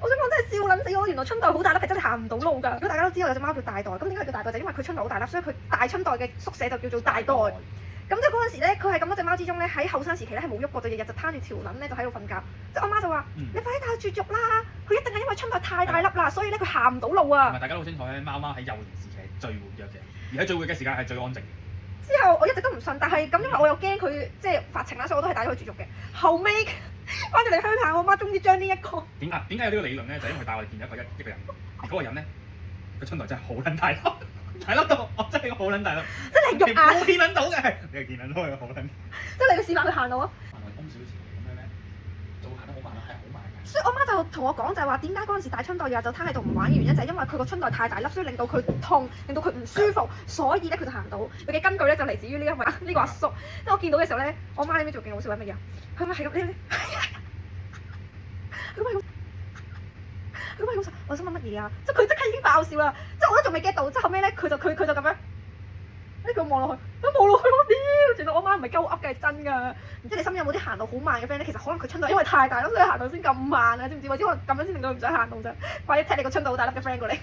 我想講真係笑撚死我，原來春袋好大粒係真係行唔到路㗎。如果大家都知道有隻貓叫大袋，咁點解叫大袋？就因為佢春袋好大粒，所以佢大春袋嘅縮寫就叫做大袋。咁即係嗰陣時咧，佢係咁多隻貓之中咧，喺後生時期咧係冇喐過，就日日就攤住條撚咧就喺度瞓覺。即係我媽就話：你快啲帶佢絕育啦！佢一定係因為春袋太大粒啦，所以咧佢行唔到路啊！同埋大家都好清楚咧，貓貓喺幼年時期係最活躍嘅，而喺最活躍嘅時間係最安靜嘅。之後我一直都唔信，但係咁因為我又驚佢即係發情啦，所以我都係帶咗佢絕育嘅。後尾翻咗嚟鄉下，我媽終於將呢一個點解有呢個理論咧？就係因為帶我哋見咗一個人，而嗰個人咧個春袋真係好撚大粒，大粒到我真係好撚大粒，真係肉眼見撚到嘅，你係見撚到佢好撚。即係你個示範佢行路啊！空少少咁樣咧，就會行得好慢啦，係好慢嘅。所以我媽就同我講就係話點解嗰陣時帶春袋日日就攤喺度唔玩嘅原因就係因為佢個春袋太大粒，所以令到佢痛，令到佢唔舒服，所以咧佢就行到。佢嘅根據咧就嚟自於呢一位呢個阿叔。即係我見到嘅時候咧，我媽呢邊做勁好笑係乜嘢啊？佢咪係咁呢？佢咪咁。佢咪咁，我心諗乜嘢啊？即係佢即刻已經爆笑啦！即係我都仲未 get 到，即係後尾咧佢就咁樣，呢佢望落去，佢望落去我屌！原來我媽唔係鳩噏嘅，係真㗎。唔知你身邊有冇啲行路好慢嘅 friend 咧？其實可能佢春袋因為太大咯，所以行路先咁慢啊！知唔知？或者我咁樣先令到佢唔想行路啫。快啲踢你個春袋好大粒嘅 friend 過嚟。